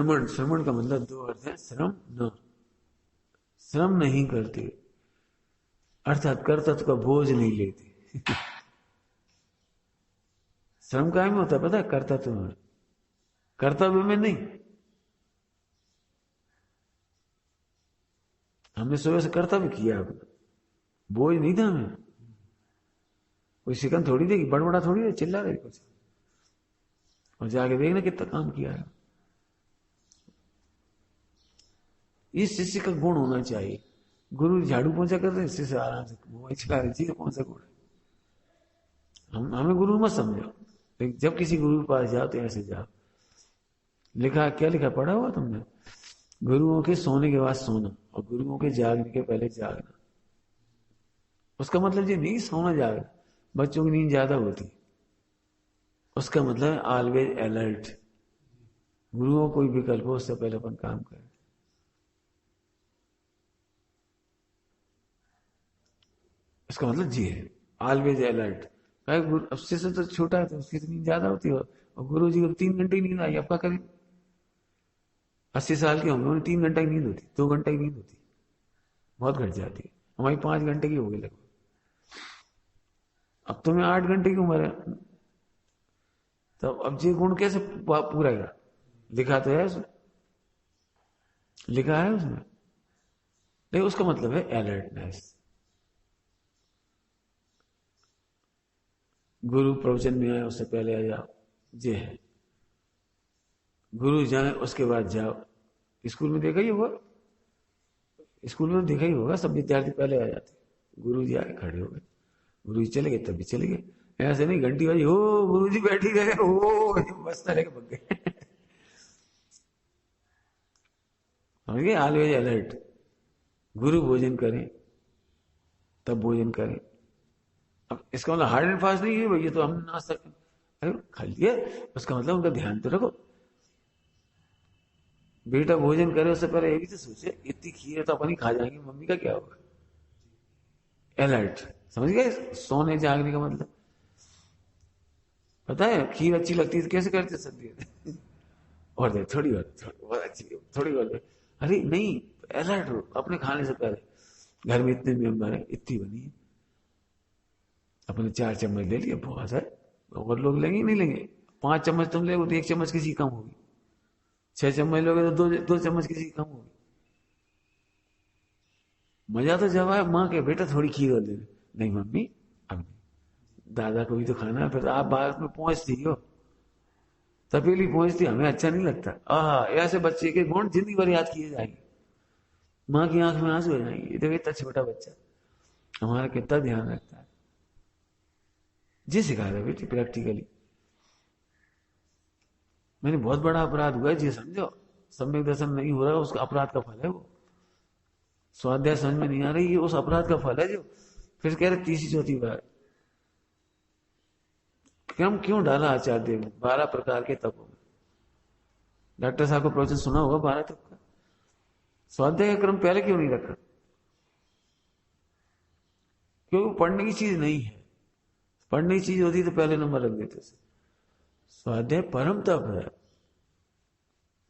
श्रमण, श्रमण का मतलब दो अर्थ है, श्रम न, श्रम नहीं करते अर्थात कर्तव्य का बोझ नहीं लेते। श्रम काय में होता है पता है? कर्तव्य में, कर्तव्य में नहीं। हमने सुबह से कर्तव्य किया, बोझ नहीं था हमें, कोई शिकन थोड़ी देगी, बड़बड़ा थोड़ी दे, चिल्ला रही कुछ, और जाके देखना कितना काम किया है। इस शिष्य का गुण होना चाहिए। गुरु झाड़ू पोंछा कर रहे, शिष्य आराम से मोबाइल चला रहे, चीज कौन सा गुण है? हमें गुरु मत समझो, लेकिन जब किसी गुरु के पास जाओ तो ऐसे जाओ। लिखा, क्या लिखा पढ़ा हुआ तुमने? गुरुओं के सोने के बाद सोना और गुरुओं के जागने के पहले जागना। उसका मतलब ये नहीं सोना जागना, बच्चों की नींद ज्यादा होती, उसका मतलब ऑलवेज अलर्ट। गुरुओं कोई विकल्प हो उससे पहले अपन काम करें। इसका मतलब जी है, ऑलवेज अलर्ट। अब से तो छोटा है तो उसकी तो नींद ज्यादा होती है, और गुरु जी को 3 घंटे की नींद आई, अब क्या करें? 80 साल के होंगे, उन्हें 3 घंटा की नींद होती, 2 घंटे की नींद होती, बहुत घट जाती है। हमारी 5 घंटे की हो गई लगभग। अब तुम्हें 8 घंटे की उम्र है, तो अब ये गुण कैसे पूरा है? लिखा तो है उसमें, लिखा है उसमें, नहीं उसका मतलब है अलर्टनेस। गुरु प्रवचन में आए उससे पहले आ जाओ, ये है। गुरु जाए उसके बाद जाओ। स्कूल में देखा ही होगा, स्कूल में देखा ही होगा, सब विद्यार्थी पहले आ जाते, गुरु जी आए खड़े हो गए, गुरु जी चले गए तभी चले गए। ऐसे नहीं घंटी बजी, हो गुरु जी बैठी रहे, हो बस तरह के पक गए। समझ गए? Always alert. गुरु भोजन करें तब भोजन करें। अब इसका मतलब हार्ड एंड फास्ट नहीं है भैया तो हम नाश्ता, अरे खा लिया, उसका मतलब उनका ध्यान तो रखो। बेटा भोजन करे उससे पहले ये भी तो सोचे, इतनी खीर है तो अपन ही खा जाएंगे, मम्मी का क्या होगा? अलर्ट। समझ गए सोने जागने का मतलब? पता है खीर अच्छी लगती है तो कैसे करते सर्दी में? और दे थोड़ी बहुत अच्छी, थोड़ी और दे। अरे नहीं, अलर्ट हो अपने खाने से पहले। घर में इतने मेंबर है, इतनी बनी है, अपने 4 चम्मच ले लिए, बहुत है। और लोग लेंगे नहीं लेंगे? 5 चम्मच तुम ले तो 1 चम्मच किसी कम होगी, 6 चम्मच लोगे तो 2 चम्मच किसी कम होगी। मजा तो जब आए माँ के बेटा थोड़ी खीर और दे दे। नहीं मम्मी अब नहीं, दादा को भी तो खाना है। फिर आप भारत में पहुंचती हो, तपेली पहुंचती, हमें अच्छा नहीं लगता। ऐसे बच्चे के गुण जिंदगी भर याद किए जाएंगे, माँ की आंख में आंसू हो जाएंगे। देखो इतना छोटा बच्चा हमारा कितना ध्यान रखता है, जी सिखा रहे बेटी प्रैक्टिकली। मैंने बहुत बड़ा अपराध हुआ है जी, समझो। सम्यक दर्शन नहीं हो रहा, उसका अपराध का फल है वो। स्वाध्याय समझ में नहीं आ रही, ये उस अपराध का फल है जो फिर कह रहे तीसरी चौथी बार क्रम क्यों डाला आचार्य देव ने 12 प्रकार के तपों में। डॉक्टर साहब का प्रवचन सुना होगा 12 तप का, स्वाध्याय का क्रम पहले क्यों नहीं रखा? क्योंकि पढ़ने की चीज नहीं है, पढ़ने की चीज होती तो पहले नंबर रख देते। स्वाध्याय परम तप है,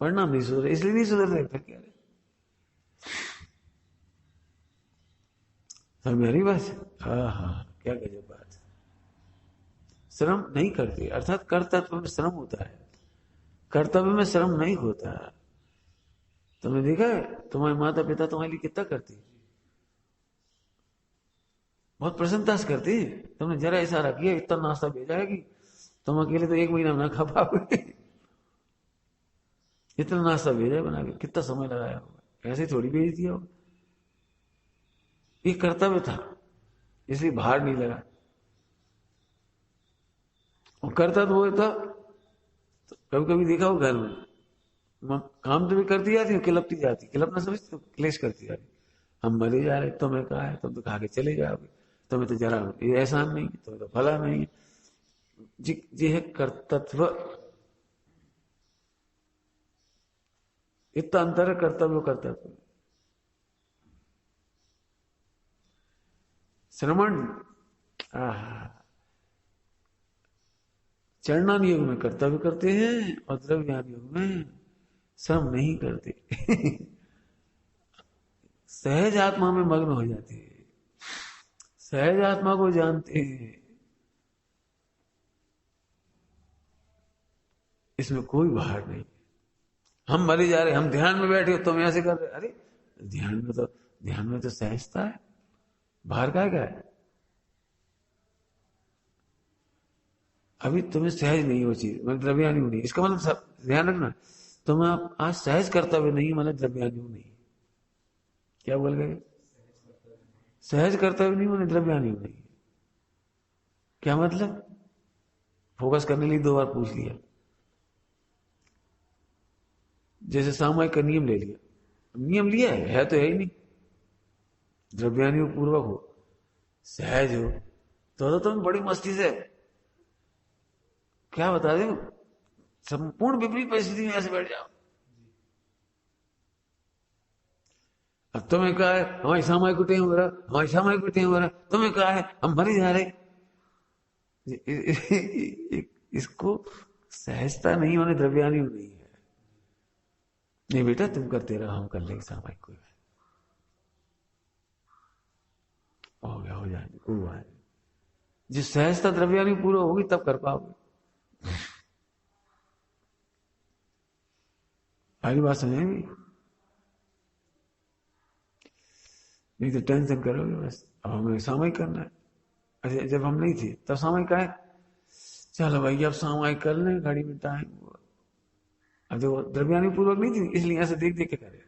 पढ़ना नहीं सुधर, इसलिए नहीं सुधर रहे, फिर क्या रहे? मेरी बात, हाँ हाँ क्या गजब बात है। श्रम नहीं करते अर्थात कर्तव्य में श्रम होता है, कर्तव्य में श्रम नहीं होता है। तुमने देखा है तुम्हारे माता पिता तुम्हारे लिए कितना करते हैं, बहुत प्रसन्नता से करते हैं। तुमने जरा इशारा किया, इतना नाश्ता भेजा है कि तुम अकेले तो 1 महीना ना खा पाओगे। इतना नाश्ता भेजा है बना के, कितना समय लगाया होगा, ऐसे थोड़ी भेज दिया होगा। ये कर्तव्य था, इसलिए भार नहीं लगा। और करता तो वो था, तो कभी कभी देखा हो घर में काम तो भी करती जाती है, किलपती जाती, किलपना समझते हो, क्लेश करती जाती। हम मरे जा रहे, तुम्हें कहा है, तुम तो खा के चले जाओगे, तुम्हें तो जरा ये एहसान नहीं, तुम्हें तो फला नहीं। जी जी है कर्तव्य, इतना अंतर है कर्तव्य कर्तव्य। श्रमण चरणान योग में कर्तव्य करते हैं और द्रव्यान योग में श्रम नहीं करते। सहज आत्मा में मग्न हो जाते हैं, सहज आत्मा को जानते हैं, इसमें कोई बाहर नहीं। हम मरे जा रहे, हम ध्यान में बैठे हो, तुम ऐसे कर रहे, अरे ध्यान में तो सहजता है, बाहर का क्या है? अभी तुम्हें सहज नहीं हो चीज, मतलब द्रव्यानु नहीं, इसका मतलब सब ध्यान रखना, तुम आप आज सहज कर्तव्य नहीं मतलब द्रव्यानु नहीं। क्या बोल गए? सहज कर्तव्य नहीं मतलब द्रव्यानु नहीं। क्या मतलब? फोकस करने के लिए 2 बार पूछ लिया। जैसे सामूहिक का नियम ले लिया, नियम लिया है तो है ही नहीं। द्रव्यानु पूर्वक हो, सहज हो, तो तुम बड़ी मस्ती से क्या बता दे, संपूर्ण विपरीत परिस्थिति में ऐसे बैठ जाओ। अब तुम्हें कहा है हमारी सामूहिक को टेम हो रहा, हमारी सामूहिक को टेम हो रहा, तुम्हें कहा है हम मरे जा रहे। इसको सहजता नहीं होने द्रव्यानु नहीं है। नहीं बेटा तुम करते रहो, हम कर लेंगे सामूहिक, कोई हो गया, हो जाएगी, कोई बात नहीं। जिस सहजता द्रव्यानु पूरा होगी तब कर पाओगे। आगे बात समझेंगे? नहीं तो टेंशन करोगे बस। अब हमें सामूहिक करना है। अच्छा जब हम नहीं थे तब सामूहिक का है, चलो भाई अब सामूहिक कर लें, गाड़ी में टाइम। अब जो द्रव्यानु पूर्वक नहीं थी इसलिए ऐसे देख देख के करे,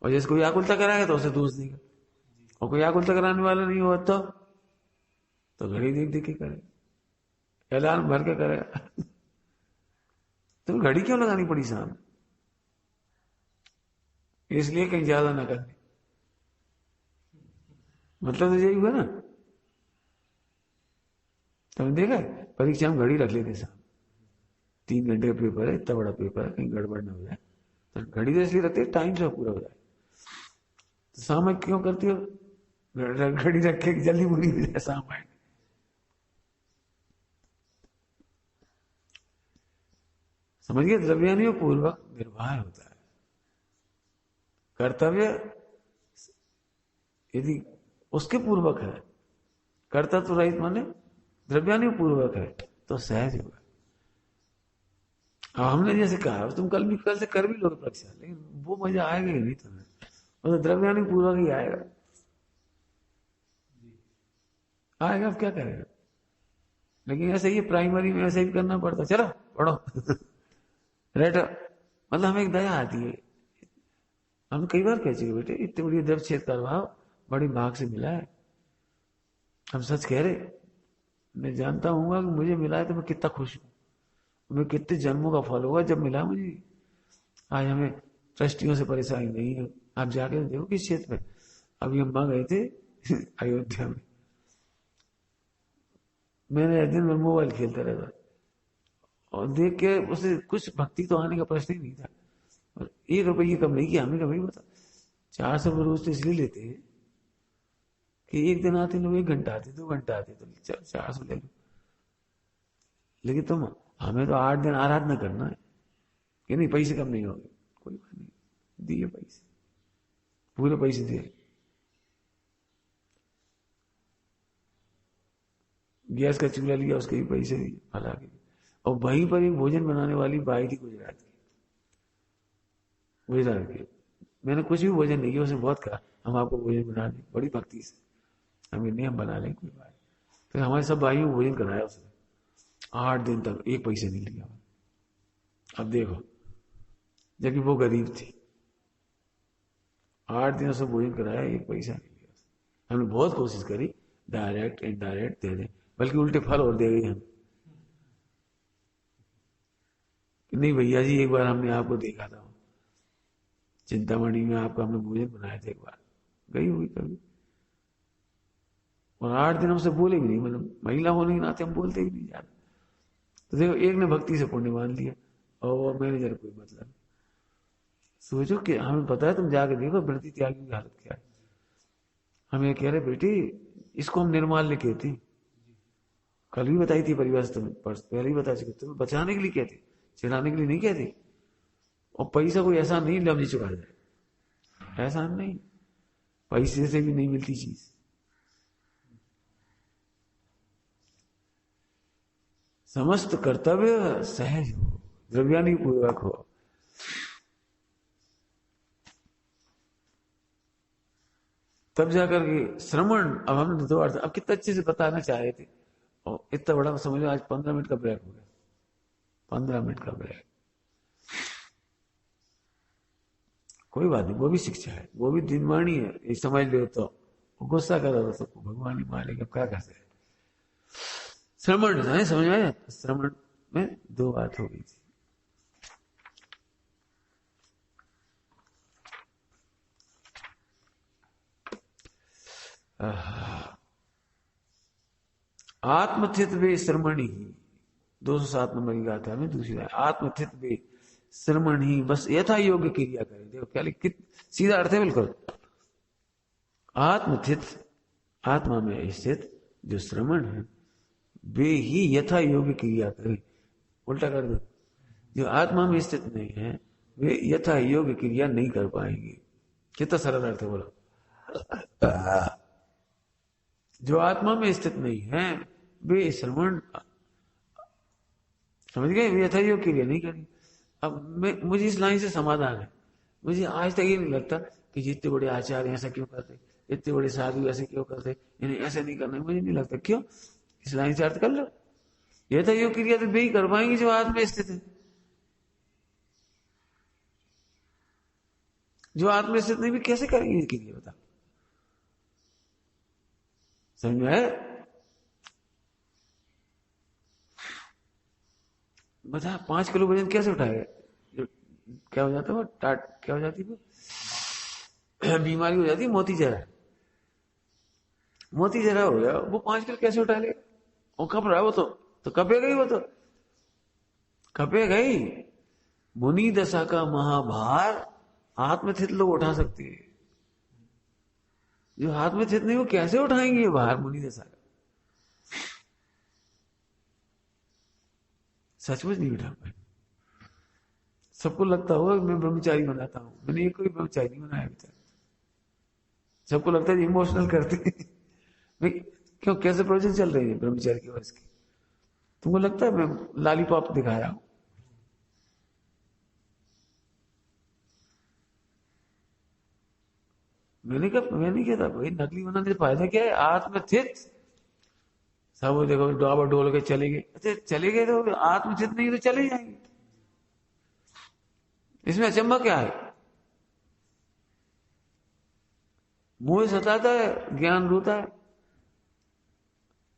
और जैसे कोई आकुलता कराएगा तो उसे दोष देगा, और कोई आकुलता कराने वाला नहीं हुआ तो घड़ी देख देख के करे, अलार्म भर के करेगा। तो घड़ी क्यों लगानी पड़ी सामने? इसलिए कहीं ज्यादा ना करने, मतलब तो यही हुआ ना। तुमने देखा परीक्षा में घड़ी रख लेते साहब, 3 घंटे का पेपर है, इतना बड़ा पेपर है, कहीं गड़बड़ ना हो जाए, तो घड़ी तो इसलिए रखते टाइम से पूरा हो जाए। तो सामयिक क्यों करती हो? घड़ी रख के जल्दी पूरी हो जाए सामयिक। समझिए द्रव्यानु पूर्वक निर्वाह होता है। कर्तव्य यदि उसके पूर्वक है, कर्तव्य रहित माने द्रव्यानु पूर्वक है, तो सहज होगा। अब हमने जैसे कहा तुम कल से कर भी लोगे परीक्षा, लेकिन वो मजा आएगा ही नहीं तुम्हें, तो द्रव्यानु पूर्वक ही आएगा। अब क्या करेगा? लेकिन ऐसे ही प्राइमरी में ऐसे ही करना पड़ता, चलो पढ़ो। रेट मतलब हमें एक दया आती है। हम कई बार कह चुके बेटे इतनी बड़ी द्रव छेद करवाओ, बड़ी भाग से मिला है। हम सच कह रहे, मैं जानता हूँ कि मुझे मिला है तो मैं कितना खुश हूँ, मैं कितने जन्मों का फल होगा जब मिला मुझे। आज हमें ट्रस्टियों से परेशानी नहीं है। आप जाके देखो किस क्षेत्र में, अभी अम्मा गए थे अयोध्या में, मैंने दिन भर मोबाइल खेलता रहता और देख के उसे कुछ भक्ति तो आने का प्रश्न ही नहीं था। और 1 रुपये कम नहीं किया हमने, कहा भाई बता 400 रोज तो इसलिए लेते हैं कि एक दिन आते लोग 1 घंटा आते, 2 घंटा आते, तो 400 ले लो। लेकिन तुम हमें तो 8 दिन आराधना करना है कि नहीं, पैसे कम नहीं होंगे, कोई बात नहीं, दिए पैसे, पूरे पैसे दिए। गैस का चूल्हा लिया, उसके भी पैसे दिए, फला के। और वहीं पर एक भोजन बनाने वाली बाई थी गुजरात की। मैंने कुछ भी भोजन नहीं किया, उसने बहुत कहा हम आपको भोजन बना दें, बड़ी भक्ति से। हमें नहीं, हम बना लेंगे, कोई बात। फिर हमारे सब भाइयों को भोजन कराया उसने, 8 दिन तक 1 पैसे नहीं लिया। अब देखो, जबकि वो गरीब थी, 8 दिन से भोजन कराया, 1 पैसा नहीं लिया। हमने बहुत कोशिश करी डायरेक्ट इनडायरेक्ट दे दें, बल्कि उल्टे फल और दे गई हम। नहीं भैया जी, एक बार हमने आपको देखा था चिंतामणि में, आपका हमने भोजन बनाया था एक बार, गई हुई कभी। और 8 दिन हमसे बोले भी नहीं, मतलब महिला होने के नाते हम बोलते भी नहीं ज्यादा। तो देखो, एक ने भक्ति से पुण्य मान लिया और मैनेजर कोई मतलब। सोचो कि हमें पता है, तुम जाके देखो व्रती त्यागी की हालत क्या है। हमें कह रहे बेटी इसको हम निर्माल्य कहते, कल भी बताई थी परिवार से, तुम्हें पहले ही बता चुके, तुम्हें बचाने के लिए कहते, चिढ़ाने के लिए नहीं कहते। और पैसा कोई ऐसा नहीं लफ्ज चुका जाए, ऐसा नहीं, पैसे से भी नहीं मिलती चीज। समस्त कर्तव्य सहज हो, द्रव्यानी पूर्वक हो। तब जाकर के श्रवण, अब हमने दो अर्थ अब कितना अच्छे से बताना चाहे थे, और इतना बड़ा समझ लो आज 15 मिनट का ब्रेक हो गया, 15 मिनट का ब्रेक। कोई बात नहीं, वो भी शिक्षा है, वो भी दिनवाणी है, ये समझ लो तो गुस्सा कर रहा था, भगवान ही मालिक, अब क्या कर सकते। श्रवण है, समझ में आया, श्रवण में दो बात हो गई थी। आत्मथित वे श्रमणी, 207 नंबर की गाथा है, दूसरी आत्मथित वे श्रमणी, बस यथा योग्य क्रिया करें। देखो क्या सीधा अर्थ है बिल्कुल। आत्मथित, आत्मा में स्थित जो श्रमण है, वे ही यथा योग्य क्रिया करें। उल्टा कर दो, जो आत्मा में स्थित नहीं है वे यथा योग्य क्रिया नहीं कर पाएंगे। कितना सरल अर्थ है बोलो। जो आत्मा में स्थित नहीं है वे श्रवण, समझ गए, वे यथा योग्य क्रिया नहीं करेंगे। अब मुझे इस लाइन से समाधान है। मुझे आज तक ये नहीं लगता कि जितने बड़े आचार्य ऐसा क्यों करते, इतने बड़े साधु ऐसे क्यों करते, इन्हें ऐसे नहीं करना, मुझे नहीं लगता। क्यों? इस लाइन से अर्थ कर लो, यथा योग्य क्रिया तो वे ही कर पाएंगे जो आत्मा में स्थित है। जो आत्मा में स्थित नहीं भी कैसे करेंगे ये क्रिया, बता। समझ में आया? बता 5 किलो वजन कैसे उठाएगा? क्या हो जाता है वो, टाट क्या हो जाती है वो, बीमारी हो जाती है, मोती जरा, मोती जरा हो गया, वो 5 किलो कैसे उठा लेगा? वो कप रहा है, वो तो कपेगा ही, वो तो कपेगा ही। मुनि दशा का महाभार आत्मस्थित लोग उठा सकते हैं, जो आत्मस्थित नहीं वो कैसे उठाएंगे भार मुनि दशा का? सचमुच नहीं उठा पाए। सबको लगता होगा मैं ब्रह्मचारी बनाता हूं, मैंने कोई ब्रह्मचारी नहीं बनाया अभी तक। सबको लगता है इमोशनल करते क्यों, कैसे प्रोजेक्ट चल रही है ब्रह्मचारी के वर्ष की? तुमको लगता है मैं लॉलीपॉप दिखा रहा हूं? मैं नहीं कहता भाई नकली बनाने से फायदा क्या है? आत्मस्थित सब देखो डोल डोल के चले गए, अच्छा चले गए तो आत्मस्थित नहीं तो चले जाएंगे, इसमें अचंभा क्या है? मोह सताता है, ज्ञान रोता है,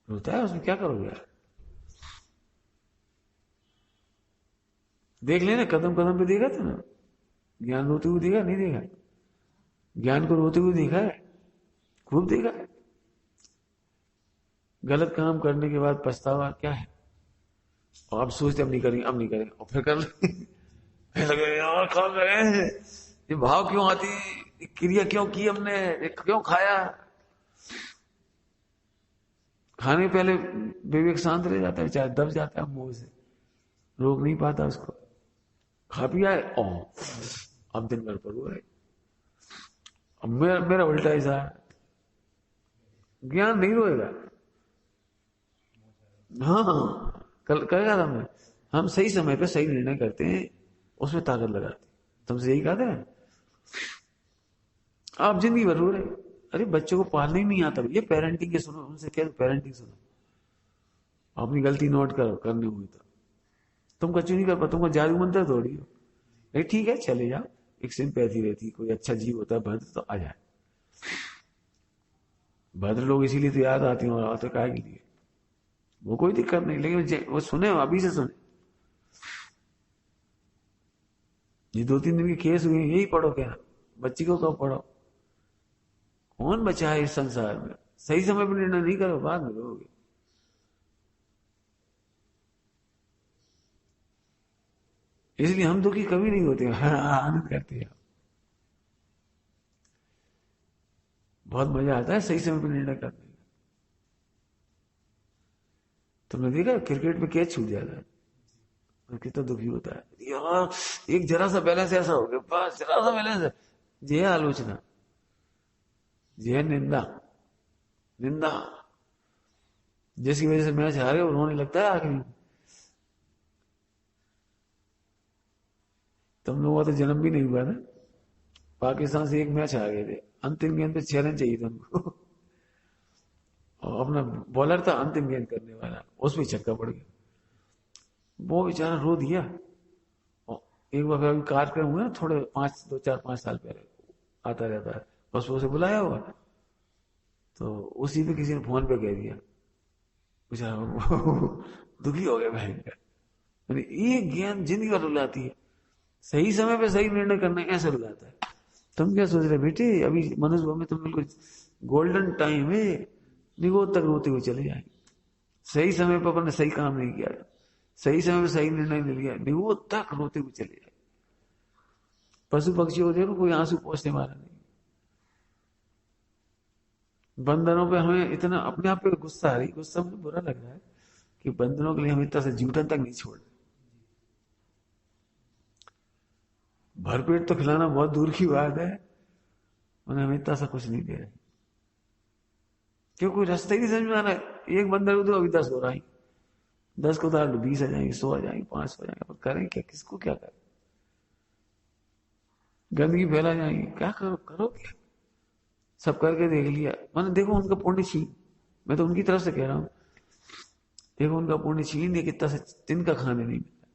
रोता है, उसमें क्या करोगे यार? देख लेना, कदम कदम पे देखा था ना, ज्ञान रोते हुए देखा नहीं देखा? ज्ञान को रोते हुए देखा है, खूब देखा है। गलत काम करने के बाद पछतावा क्या है? और अब सोचते अब नहीं करेंगे, अब नहीं करेंगे, और फिर कर लगे यार खा गए, ये भाव क्यों आती, क्रिया क्यों की हमने, क्यों खाया? खाने पहले विवेक शांत रह जाता है, चाहे दब जाता है मुंह से, रोक नहीं पाता उसको। खा पिया है, अब दिन भर पर हुआ है। अब मेरा उल्टा ऐसा है, ज्ञान नहीं रोएगा। हाँ, कल कहा था मैं, हम सही समय पे सही निर्णय करते हैं, उसमें ताकत लगाते। तुमसे यही कहा था। आप जिंदगी भर रो रहे, अरे बच्चों को पालना ही नहीं आता भैया, पेरेंटिंग के सुनो, उनसे कह दो पेरेंटिंग सुनो, अपनी गलती नोट करो, करनी हुई तो तुम कुछ नहीं कर पा, तुमको जादू मंत्र थोड़ी हो। अरे ठीक है चले जाओ, एक सिंपैथी रहती, कोई अच्छा जीव होता है भद्र तो आ जाए। भद्र लोग इसीलिए तो याद आती हैं, और आते काहे के लिए, वो कोई दिक्कत नहीं, लेकिन वो सुने, अभी से सुने। ये 2-3 दिन के केस हुए, यही पढ़ो, क्या बच्ची को कब पढ़ो? कौन बचा है इस संसार में? सही समय पर निर्णय नहीं करो, बाद में रोगे। इसलिए हम दुखी कभी नहीं होते, आनंद करते हैं, बहुत मजा आता है सही समय पर निर्णय करने का। तुमने देखा क्रिकेट में कैच छूट जाता है, और कितना दुखी होता है यार, एक जरा सा बैलेंस ऐसा हो गया, बस जरा सा बैलेंस, ये आलोचना, ये निंदा, निंदा जिसकी वजह से मैच हारे और रोने लगता है आखिरी। तुम लोगों का तो जन्म भी नहीं हुआ था, पाकिस्तान से एक मैच हार गए थे, अंतिम गेंद पे 6 रन चाहिए थे उनको और अपना बॉलर था अंतिम गेंद करने वाला, उसमें छक्का पड़ गया, वो बेचारा रो दिया। और एक बार अभी कार्यक्रम हुआ ना, थोड़े 4-5 साल पहले आता रहता है, बस उसे बुलाया हुआ, तो उसी पे किसी ने फोन पे कह दिया, बेचारा दुखी हो गया भयंकर। यानी एक गेंद जिंदगी भर रुलाती है, सही समय पे सही निर्णय करना ऐसा रुलाता है। तुम क्या सोच रहे बेटे, अभी मनुष्य में तुम बिल्कुल गोल्डन टाइम है, निगोद तक रोते हुए चले जाएंगे। सही समय पर अपन ने सही काम नहीं किया, सही समय पर सही निर्णय नहीं लिया, निगोद तक रोते हुए चले जाए। पशु पक्षी हो देखो, कोई आंसू पोंछने वाला नहीं। बंदरों पे हमें इतना अपने आप पे गुस्सा आ रही, गुस्सा मुझे बुरा लग रहा है कि बंदरों के लिए हम इतना से जूठन तक नहीं छोड़, भरपेट तो खिलाना बहुत दूर की बात है, उन्हें हम इतना सा कुछ नहीं दे रहे, क्यों कोई रास्ता ही नहीं समझ में आ रहा है। एक बंदर उधर अभी 10 हो रहा है, 10 को उतार 20 आ जाएंगे, 100 आ जाएंगे, 500 आ जाएंगे, करें क्या, किसको क्या करें, गंदगी फैला जाएंगी, क्या करो, करो क्या, सब करके देख लिया। मैंने देखो उनका पुण्य छीन, मैं तो उनकी तरफ से कह रहा हूं, देखो उनका पुण्य छीन दिया, कितना से तिनका खाने नहीं मिला,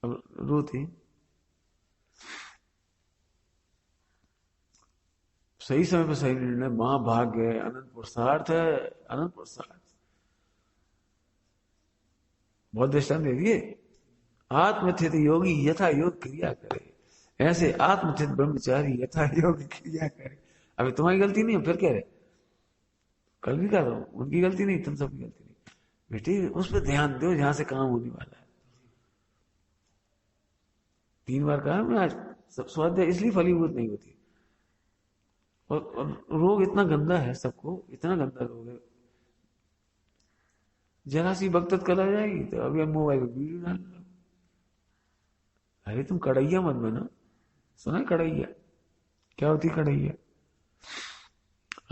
अब रोते। सही समय पर सही निर्णय, मां भाग गए, अनंत पुरुषार्थ है, अनंत पुरुषार्थ, बहुत दृष्टान दे दिए। आत्मथित योगी यथा योग क्रिया करे, ऐसे आत्मथित ब्रह्मचारी यथा योग क्रिया करे। अभी तुम्हारी गलती नहीं है, फिर कह रहे, कल भी कह रहा हूं, उनकी गलती नहीं, तुम सबकी गलती नहीं, बेटे उस पर ध्यान दो जहां से काम होने वाला है। 3 बार कहा मैं आज, स्वाध्याय इसलिए फलीभूत नहीं होती। और रोग इतना गंदा है, सबको इतना गंदा रोग है, जरा सी बख्तत कला जाएगी तो अभी हम मोबाइल पर वीडियो डाल रहे हो। अरे तुम कड़ैया मत बना, सुना है कड़ैया, क्या होती कड़ैया,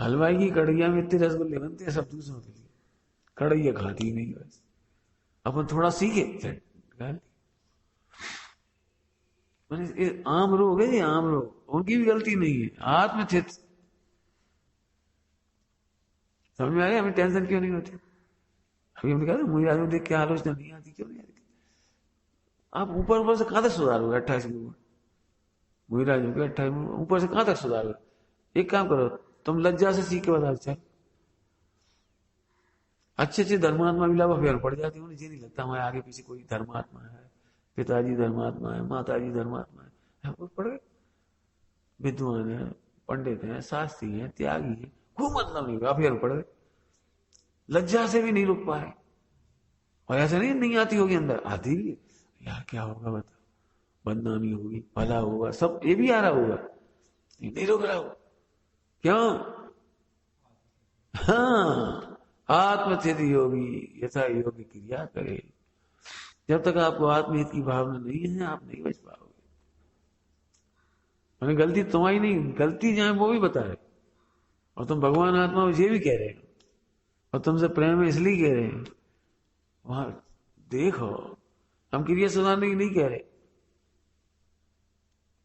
हलवाई की कड़ैया में इतने रसगुल्ले बनते हैं सब दूसरों के लिए, कड़ैया खाती ही नहीं, बस अपन थोड़ा सीखे गाल। मैंने आम रोग है ये, आम रोग, उनकी भी गलती नहीं है, आत्मचित। समझ में आ गया, हमें टेंशन क्यों नहीं होती। अभी हमने कहा मुझे आज देख के आलोचना नहीं आती, क्यों नहीं आती। आप ऊपर ऊपर से कहां तक सुधारोगे 28 में, मुहिराज हो गया 28 में, ऊपर से कहां तक सुधारोगे। एक काम करो, तुम लज्जा से सीख के बताओ, चल अच्छे अच्छे धर्मात्मा भी लाभ फेर पड़ जाती है, मुझे नहीं लगता हमारे आगे पीछे कोई धर्मात्मा है, पिताजी धर्मात्मा है, माताजी धर्मात्मा है, पड़ गए, विद्वान है, पंडित है, शास्त्री है, त्यागी है, कोई मतलब नहीं, अफेयर पड़ गए, लज्जा से भी नहीं रुक पा रहे। और ऐसा नहीं आती होगी, अंदर आती भी यार, क्या होगा बताओ, बदनामी होगी, भला होगा, सब ये भी आ रहा होगा, नहीं रुक रहा हो, क्यों। हाँ, आत्मथित योगी यथा योग क्रिया करे, जब तक आपको आत्महित की भावना नहीं है, आप नहीं बच पाओगे। मैंने गलती तुम्हारी नहीं, गलती जहां वो भी बता रहे, और तुम भगवान आत्मा ये भी कह रहे हो, और तुमसे प्रेम है इसलिए कह रहे हैं, वहां देखो, हम क्रिया सुधारने की नहीं कह रहे,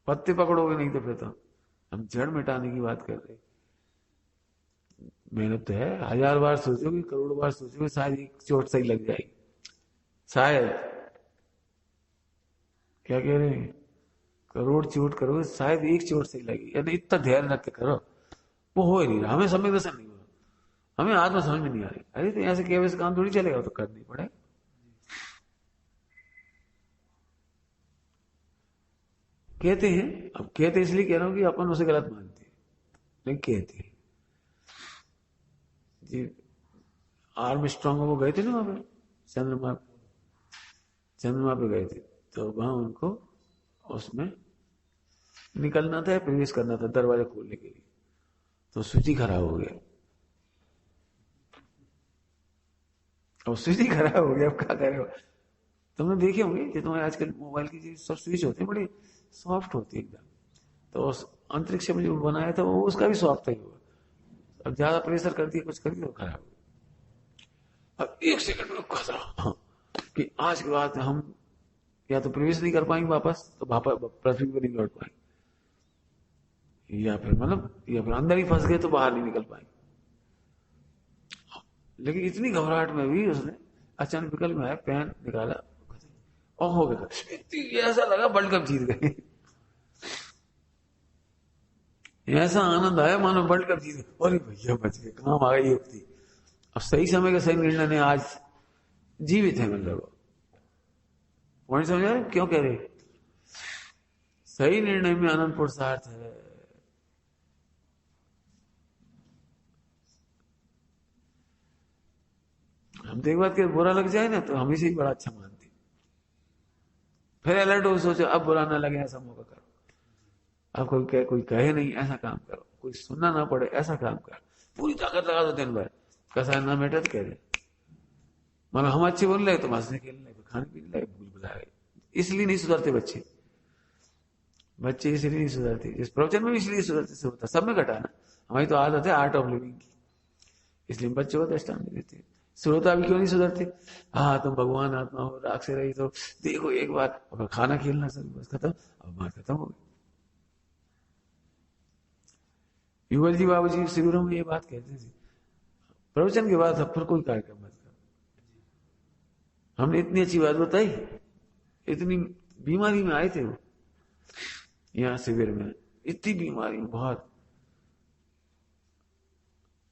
पत्ते पकड़ोगे नहीं तो फिर तो हम जड़ मिटाने की बात कर रहे। मेहनत तो है, 1000 बार सोचोगे, करोड़ बार सोचोगे, शायद एक चोट सही लग जाएगी, शायद। क्या कह रहे हैं, करोड़ चोट करोगे, शायद एक चोट सही लगेगी, यानी इतना ध्यान रख के करो, वो हो ही नहीं रहा, हमें समय दर्शन नहीं हो रहा, हमें आत्मा समझ में नहीं आ रही। अरे तो ऐसे केवल काम थोड़ी चलेगा, तो करनी पड़ेगा। कहते हैं, अब कहते इसलिए कह रहा हूं कि अपन उसे गलत मानते हैं, लेकिन कहते हैं जी, आर्म स्ट्रॉन्ग वो गए थे ना वहां पे, चंद्रमा, चंद्रमा पे गए थे, तो वहां उनको उसमें निकलना था, प्रवेश करना था दरवाजा खोलने के लिए, तो सूची खराब हो गया, और स्विच ही खराब हो गया, अब क्या करे। तुमने देखे होंगे कि तुम्हारे आजकल मोबाइल की जो सब स्विच होते हैं बड़ी सॉफ्ट होती है एकदम, तो उस अंतरिक्ष में जो बनाया था वो उसका भी सॉफ्ट ही हुआ। अब ज्यादा प्रेशर कर दिया, कुछ कर दिया, वो खराब हो गया। अब एक सेकंड में खतरा, हाँ, कि आज के बाद हम या तो प्रवेश नहीं कर पाएंगे वापस, तो वापस पृथ्वी पर नहीं लौट पाएंगे, या फिर मतलब या फिर अंदर ही फंस गए तो बाहर नहीं निकल पाएंगे। लेकिन इतनी घबराहट में भी उसने अचानक विकल्प में आया, पेन निकाला और हो गया, ऐसा लगा वर्ल्ड कप जीत गए। ऐसा आनंद आया मानो वर्ल्ड कप जीत गए, अरे भैया बच गए, काम आ गई युक्ति। अब सही समय का सही निर्णय ने आज जीवित है, मतलब पॉइंट समझ रहे क्यों कह रहे, सही निर्णय में अनंत पुरुषार्थ है। हम तो एक बात के बुरा लग जाए ना तो हम इसे ही बड़ा अच्छा मानते, फिर अलर्ट हो, सोचो अब बुरा ना लगे ऐसा मौका करो, अब कोई कहे नहीं ऐसा काम करो, कोई सुनना ना पड़े ऐसा काम करो, पूरी ताकत लगा दो दिन भर, कसा ना मेटा तो कह रहे, मतलब हम अच्छे बोल रहे तो हंसने खेलने लगे, खाने पीने लगे, भूल भुला गए। इसलिए नहीं सुधरते बच्चे, बच्चे इसलिए नहीं सुधरते, इस प्रवचन में भी इसलिए सुधरते से होता, सब में घटा ना, हमारी तो आदत है आर्ट ऑफ लिविंग की, इसलिए बच्चों को दृष्टांत देते हैं। श्रोता भी क्यों नहीं सुधरते, हाँ तुम भगवान आत्मा हो, राग से रही तो देखो एक बार, अब खाना खेलना सर बस खत्म, अब बात खत्म हो गई। युगल जी बाबू जी शिविरों में ये बात कहते थे, प्रवचन के बाद अब फिर कोई कार्यक्रम मत करो। हमने इतनी अच्छी बात बताई, इतनी बीमारी में आए थे वो यहाँ शिविर में, इतनी बीमारी बहुत,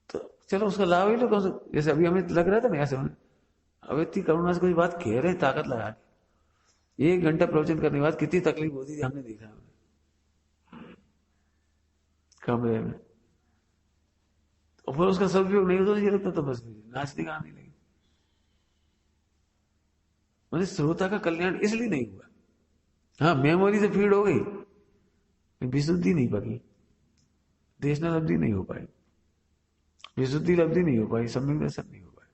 तो चलो उसका लाभ ही लो कौन सा, जैसे अभी हमें लग रहा था ना ऐसे, अब इतनी करुणा से कोई बात कह रहे हैं ताकत लगा के, 1 घंटा प्रवचन करने के बाद कितनी तकलीफ होती थी हमने देखा कमरे में, और फिर उसका सदुपयोग नहीं होता, ये लगता तो बस नाचने गाने लगे। मतलब श्रोता का कल्याण इसलिए नहीं हुआ, हाँ मेमोरी से फीड हो गई, विशुद्धि नहीं पकी, देशना लब्धि नहीं हो पाई, विशुद्धि लब्धि नहीं हो पाई, सम्यक दर्शन नहीं हो पाई,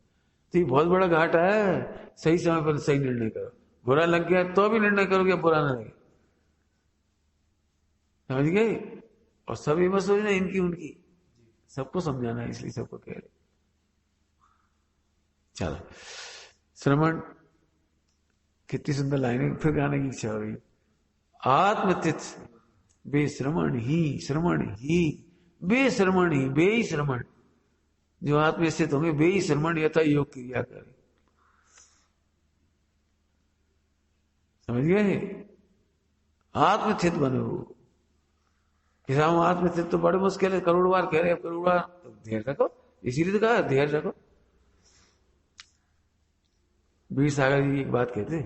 तो ये बहुत बड़ा घाटा है। सही समय पर सही निर्णय करो, बुरा लग गया तो भी निर्णय करोगे बुरा ना लगे, समझ गए। और सभी मत सोचना इनकी उनकी, सबको समझाना है, इसलिए सबको कह रहे। चलो श्रवण, कितनी सुंदर लाइनें, फिर गाने की इच्छा हो रही है। आत्मतिथ बेश्रमण ही, श्रमण ही बेश्रमण ही, बे श्रमण, जो आत्म स्थित होंगे बे श्रमण यथा योग क्रिया करे, समझ गए। आत्मस्थित बनो, किसान आत्मस्थित तो बड़े मुश्किल है, करोड़ बार कह रहे, करोड़ बार, तो धैर्य रखो, इसीलिए तो कहा धैर्य रखो। वीर सागर जी एक बात कहते,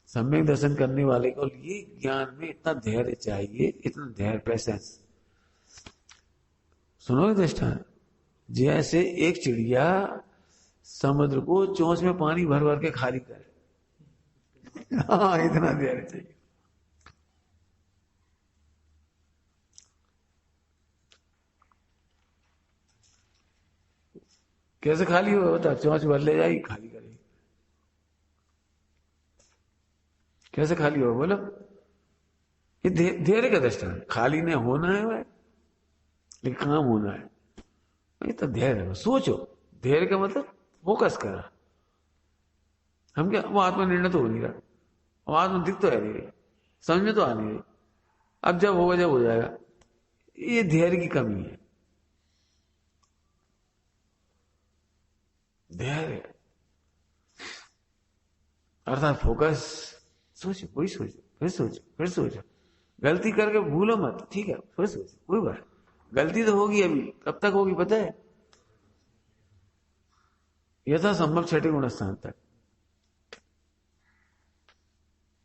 सम्यक दर्शन करने वाले को लिए ज्ञान में इतना धैर्य चाहिए, इतना धैर्य, पैसेंस। सुनो दृष्टांत, जैसे एक चिड़िया समुद्र को चोंच में पानी भर भर के खाली करे, हाँ इतना धैर्य चाहिए। कैसे खाली होता, चोंच भर ले जाएगी खाली करेगी, कैसे खाली हो बोलो, ये धैर्य का दृष्टांत, खाली नहीं होना है वह, लेकिन काम होना है, ये तो धैर्य है। सोचो, धैर्य का मतलब फोकस करा, हम क्या, वो आत्मनिर्णय तो हो नहीं रहा, वो आत्म दिख तो है नहीं रही, समझ में तो आ नहीं रही, अब जब होगा जब हो जाएगा, ये धैर्य की कमी है। धैर्य अर्थात फोकस, सोचो, कोई सोचो, फिर सोचो, फिर सोचो, गलती करके भूलो मत, ठीक है, फिर सोचो, कोई बात, गलती तो होगी, अभी कब तक होगी पता है, यथा संभव 6ठे गुण स्थान तक,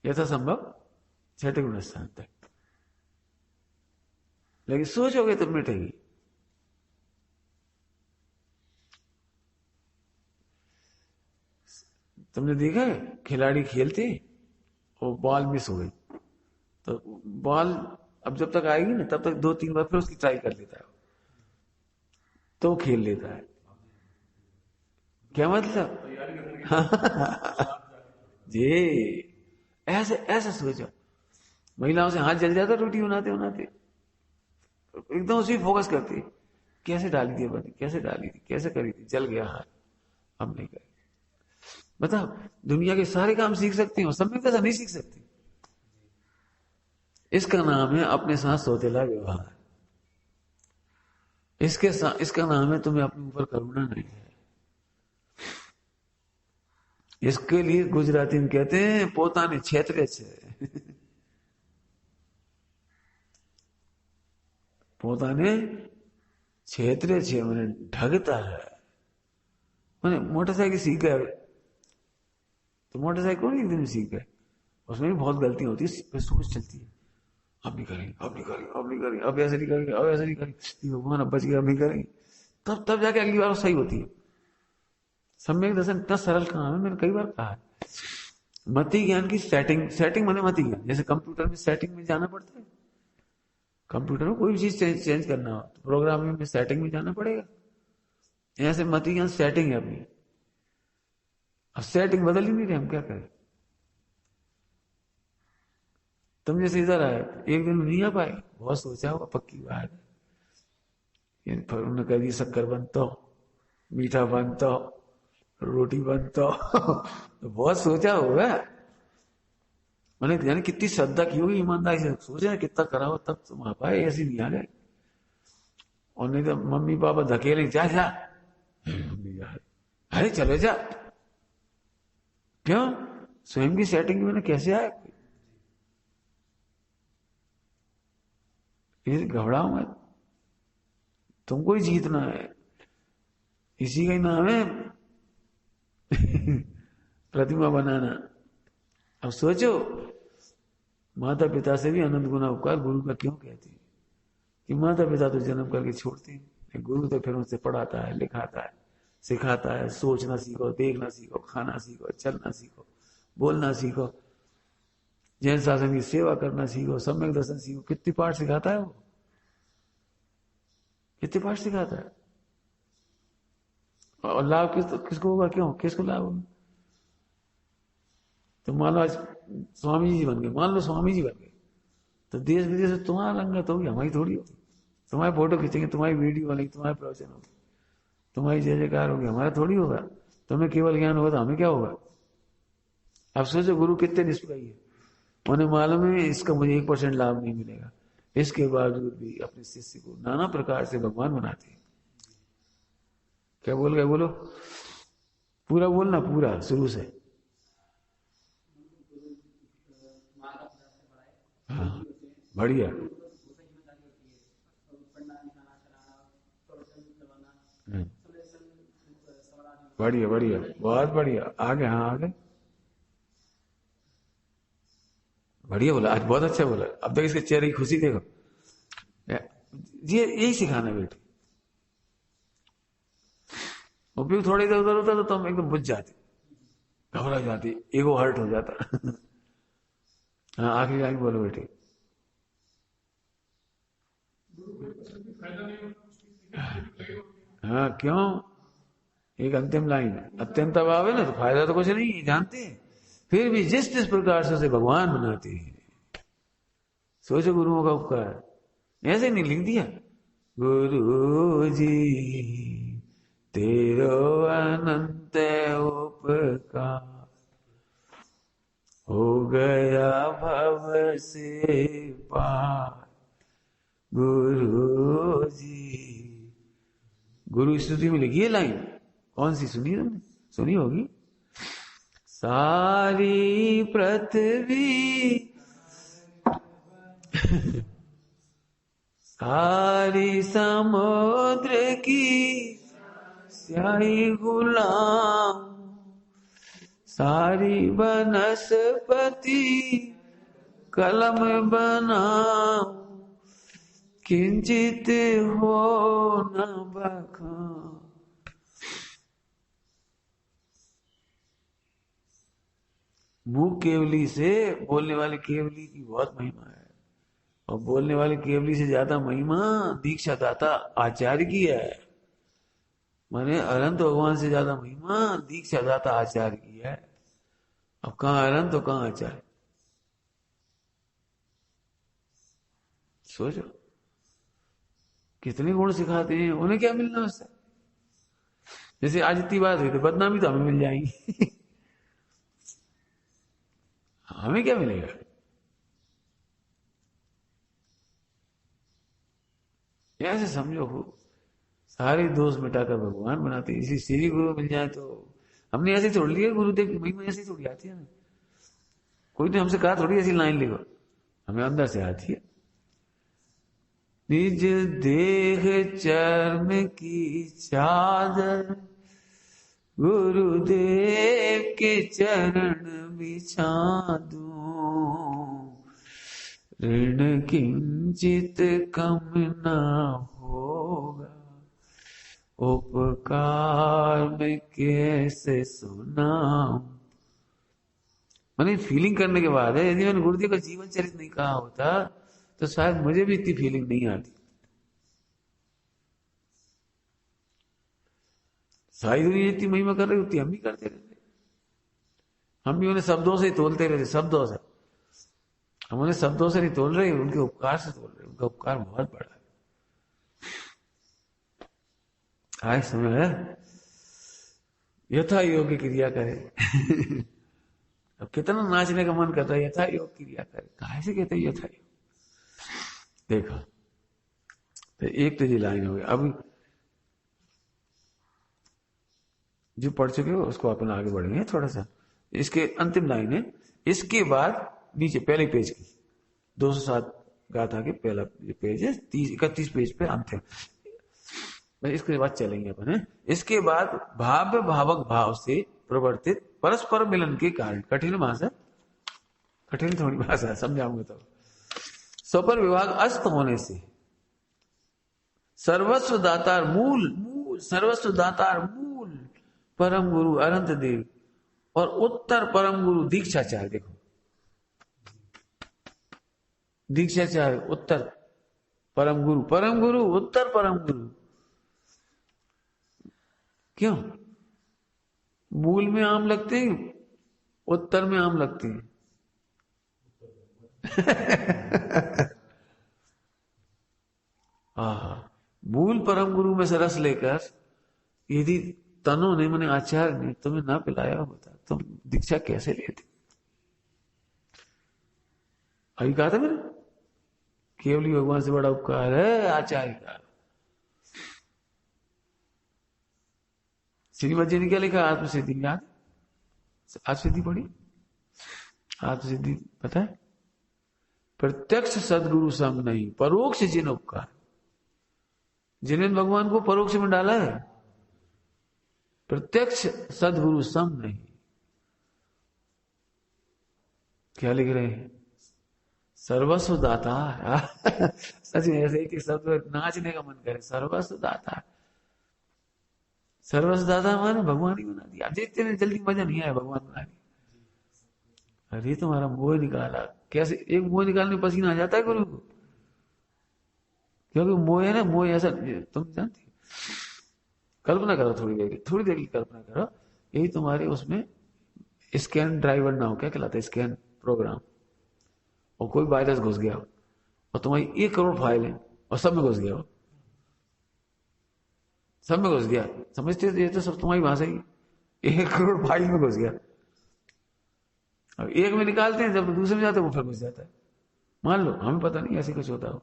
यथा संभव 6ठे गुण स्थान तक, लेकिन सोचोगे तो मिटेगी। तुमने देखा है खिलाड़ी खेलते और बॉल मिस हो गई, तो बॉल अब जब तक आएगी ना तब तक 2-3 बार फिर उसकी ट्राई कर लेता है, तो खेल लेता है। क्या मतलब? जी, ऐसे ऐसे सोचो, महिलाओं से हाथ जल जाता रोटी बनाते बनाते, एकदम उसी फोकस करती, कैसे डाली थी बनी, कैसे डाली थी, कैसे करी थी, जल गया हाथ, अब नहीं करी। बताओ, दुनिया के सारे काम सीख सकती हो, सब में कैसा नहीं सीख सकती। इसका नाम है अपने साथ सौतेला व्यवहार। इसका नाम है तुम्हें अपने ऊपर करुणा नहीं है। इसके लिए गुजराती में कहते हैं पोताने क्षेत्र छे। पोताने क्षेत्र छे मैंने ढगता है। मैंने मोटरसाइकिल सीख गए तो मोटरसाइकिल कौन एक दिन में सीख गए, उसमें भी बहुत गलतियां होती है, सोच चलती है, अब नहीं करेंगे, अब नहीं करेंगे, अब नहीं करेंगे, अब ऐसे नहीं करेंगे, अब ऐसे नहीं करेंगे, भगवान अब बच गया, अब नहीं करेंगे, तब जाके अगली बार सही होती है। सम्यक दर्शन इतना सरल काम है, मैंने कई बार कहा है। मति ज्ञान की सेटिंग माने मति ज्ञान, जैसे कंप्यूटर में सेटिंग में जाना पड़ता है, कंप्यूटर में कोई भी चीज चेंज करना हो तो प्रोग्रामिंग में सेटिंग में जाना पड़ेगा। ऐसे मति ज्ञान सेटिंग है अपनी, अब सेटिंग बदल ही नहीं रहे, हम क्या करें। तुम जैसे इधर आए एक दिन नहीं आ पाए, बहुत सोचा होगा, पक्की बात है, फिर उन्होंने कह दिया शक्कर बनता हो, मीठा बनता हो, रोटी बनता हो। तो बहुत सोचा होगा, मैंने यानी कितनी श्रद्धा की होगी, ईमानदारी से सोचा है कितना करा हो, तब तुम आ पाए, ऐसे नहीं आ गए। और नहीं तो मम्मी पापा धकेले, जा जा, अरे चले जा, क्यों स्वयं की सेटिंग में कैसे आए, ये घबराओ मत, तुमको ही जीतना है, इसी का ही नाम है प्रतिमा बनाना। अब सोचो, माता पिता से भी अनंत गुना उपकार गुरु का क्यों कहती है, कि माता पिता तो जन्म करके छोड़ते हैं, गुरु तो फिर उनसे पढ़ाता है, लिखाता है, सिखाता है, सोचना सीखो, देखना सीखो, खाना सीखो, चलना सीखो, बोलना सीखो, जैन शासन की सेवा करना सीखो, सम्यक दर्शन सीखो, कितनी पाठ सिखाता है वो, कितने पाठ सिखाता है। और लाभ किसको होगा, क्यों किसको लाभ होगा। तो मान लो आज स्वामी जी बन गए, मान लो स्वामी जी बन गए, तो देश विदेश में तुम्हारा रंगत होगी, हमारी थोड़ी होगी। तुम्हारी फोटो खींचेंगे, तुम्हारी वीडियो बनेगी, तुम्हारे प्रवचन होगी, तुम्हारी जय जयकार होगी, हमारा थोड़ी होगा। तुम्हें केवल ज्ञान होगा तो हमें क्या होगा। अब सोचो गुरु कितने निष्प्रय है, उन्हें मालूम है इसका मुझे 1% लाभ नहीं मिलेगा, इसके बावजूद भी अपने शिष्य को नाना प्रकार से भगवान बनाते हैं। क्या बोल गए, बोलो पूरा बोलना, पूरा शुरू से। हाँ बढ़िया, बढ़िया बढ़िया, बहुत बढ़िया, आगे, हाँ आगे, बढ़िया बोला, आज बहुत अच्छा बोला। अब तक इसके चेहरे की खुशी देखो, ये यही सिखाना बेटे। उपयोग थोड़ी इधर उधर होता तो तुम एकदम बुझ जाती, घबरा जाती, ईगो हर्ट हो जाता। हाँ आखिरी लाइन बोलो बेटे। हाँ क्यों, एक अंतिम लाइन, अत्यंत अभाव है ना, तो फायदा तो कुछ नहीं जानते, फिर भी जिस प्रकार से उसे भगवान बनाते हैं। सोचो गुरुओं का उपकार, ऐसे नहीं लिख दिया, गुरु जी तेरो अनंत उपकार, हो गया भव से पार, गुरु जी। गुरु स्तुति में लिखी है लाइन, कौन सी सुनी तुमने, सुनी होगी। सारी पृथ्वी सारी समुद्र की स्याही गुलाम, सारी वनस्पति कलम बनाऊं, किंचित हो न बखान। मुंह केवली से बोलने वाले केवली की बहुत महिमा है, और बोलने वाले केवली से ज्यादा महिमा दीक्षा दाता आचार्य की है। मैंने अनंत भगवान से ज्यादा महिमा दीक्षा दाता आचार्य की है। अब कहाँ अनंत तो कहाँ आचार्य, सोचो कितने गुण सिखाते हैं, उन्हें क्या मिलना उससे। जैसे आज इतनी बात हुई तो बदनामी तो हमें मिल जाएगी। हमें क्या मिलेगा। ऐसे समझो सारे दोष मिटाकर भगवान बनाते, इसी श्री गुरु मिल जाए तो। हमने ऐसे छोड़ लिया गुरुदेव की महिमा ऐसी थोड़ी आती है ना। कोई ने हमसे कहा थोड़ी ऐसी लाइन लिखो, हमें अंदर से आती है। निज देह चर्म की चादर गुरुदेव के चरण बिछा दूं, ऋण किंचित कम न होगा, उपकार में कैसे सुनाऊं। मैंने फीलिंग करने के बाद है, यदि मैंने गुरुदेव का जीवन चरित नहीं कहा होता तो शायद मुझे भी इतनी फीलिंग नहीं आती। सारी दुनिया इतनी महिमा कर रही होती, हम भी करते रहते। हम भी उन्हें शब्दों से ही तोलते रहते, शब्दों से। हम उन्हें शब्दों से नहीं तोल रहे, उनके उपकार से तोल रहे। उनका उपकार बहुत बड़ा है। आए समय है यथा योग्य क्रिया करे। अब कितना नाचने का मन करता है, यथा योग क्रिया करे, कहा से कहते यथा योग। देखा तो एक तो ये लाइन हो गई। अब जो पढ़ चुके हो उसको अपन आगे बढ़ेंगे थोड़ा सा। इसके अंतिम लाइन है, इसके बाद नीचे पहले पेज की 207 गाथा के पहला पेज है, 31 पेज पे अंत है। इसके बाद चलेंगे अपन है। इसके बाद भाव्य भावक भाव से प्रवर्तित परस्पर मिलन के कारण, कठिन भाषा, कठिन थोड़ी भाषा समझाऊंगा तो। स्वपर विभाग अस्त होने से सर्वस्व दातार मूल मूल सर्वस्व दातार मूल परम गुरु अनंत देव और उत्तर परम गुरु दीक्षाचार्य। देखो दीक्षाचार्य उत्तर परम गुरु उत्तर परम गुरु। क्यों मूल में आम लगते हैं, उत्तर में आम लगते हैं। मूल परम गुरु में से रस लेकर यदि तनों ने मैंने आचार्य ने तुम्हें ना पिलाया होता तुम दीक्षा कैसे लेते। अभी कहा था मैंने, केवली भगवान से बड़ा उपकार है आचार्य का। श्रीमद जी ने क्या लिखा, आत्मसिद्धि याद, आत्मसिद्धि पढ़ी, आत्मसिद्धि पता है। प्रत्यक्ष सदगुरु सम नहीं परोक्ष जिन उपकार, जिन्हें भगवान को परोक्ष में डाला है। प्रत्यक्ष सदगुरु सम नहीं, क्या लिख रहे हैं, सर्वस्व दाता। सच में ऐसे एक शब्द नाचने का मन करे, सर्वस्व दाता। सर्वस्व दाता माने भगवान ही बना दिया। आप देखते हैं जल्दी मजा नहीं आया भगवान बना दिया। अरे तुम्हारा मोह निकाला, कैसे एक मोह निकालने में पसीना आ जाता है गुरु को, क्योंकि मोह है ना, मोह ऐसा तुम जानती हो। कल्पना करो थोड़ी देर की कल्पना करो, यही तुम्हारे उसमें स्कैन ड्राइवर ना हो, क्या कहलाता है स्कैन प्रोग्राम, और कोई वायरस घुस गया और तुम्हारी 1 करोड़ फाइल है और सब में घुस गया, सब में घुस गया। समझते ये तो सब तुम्हारी भाषा ही, 1 करोड़ फाइल में घुस गया। अब एक में निकालते हैं, जब दूसरे में जाते हैं वो फिर घुस जाता है। मान लो हमें पता नहीं ऐसे कुछ होता हो,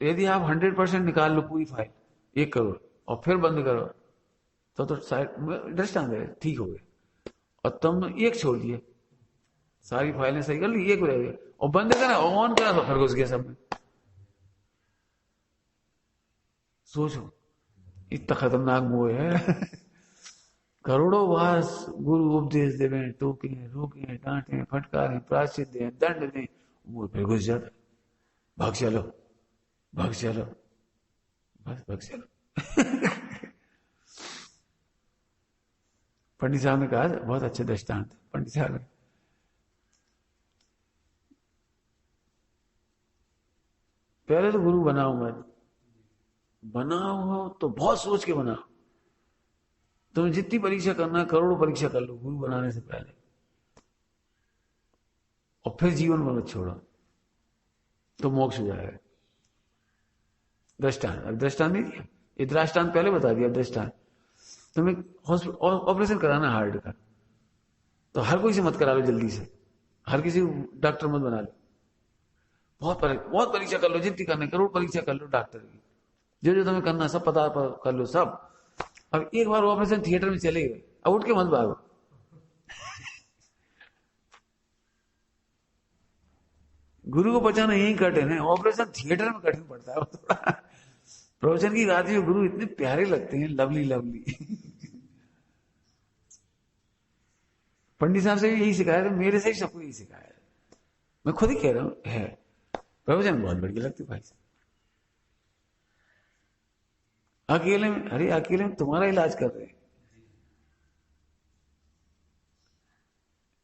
यदि आप 100% निकाल लो पूरी फाइल 1 करोड़ और फिर बंद करो तो शायद दृष्टांत है ठीक हो गया। और तुम एक छोड़ दिए, सारी फाइलें सही कर ली, एक रह गया और बंद करा और ऑन करा तो फिर घुस गया सब में। सोचो इतना खतरनाक मोह है। करोड़ों वास गुरु उपदेश देवे, टोके रोके डांटे फटकारे प्राश्चित दे दंड दे, वो फिर घुस जाता, भाग चलो भाग चलो, बस भाग चलो। पंडित साहब ने कहा बहुत अच्छे दृष्टांत, पंडित साहब ने पहले तो गुरु बनाओ मत, बनाओ हो तो बहुत सोच के बनाओ। तुम्हें जितनी परीक्षा करना है, करोड़ों परीक्षा कर लो गुरु बनाने से पहले, और फिर जीवन को मत छोड़ो, तो मोक्ष हो जाएगा। दृष्टांत, अब दृष्टांत नहीं दिया, ये दृष्टांत पहले बता दिया। दृष्टांत, तुम्हें ऑपरेशन कराना है हार्ट का, तो हर कोई से मत करा लो जल्दी से, हर किसी को डॉक्टर मत बना लो। बहुत परीक्षा कर लो, जितनी करने, करोड़ परीक्षा कर लो डॉक्टर की, जो जो तुम्हें करना सब पता कर लो सब। अब एक बार ऑपरेशन थिएटर में चले गए, अब उठ के मत भागो। गुरु को बचाना यही कठिन है, ऑपरेशन थिएटर में कठिन पड़ता है थोड़ा। प्रवचन की रात में गुरु इतने प्यारे लगते हैं, लवली लवली। पंडित साहब से भी यही सिखाया था, मेरे से ही सबको यही सिखाया, मैं खुद ही कह रहा हूं है। प्रवचन बहुत बढ़िया लगती भाई साहब। अकेले में, अरे अकेले में तुम्हारा इलाज कर रहे हैं।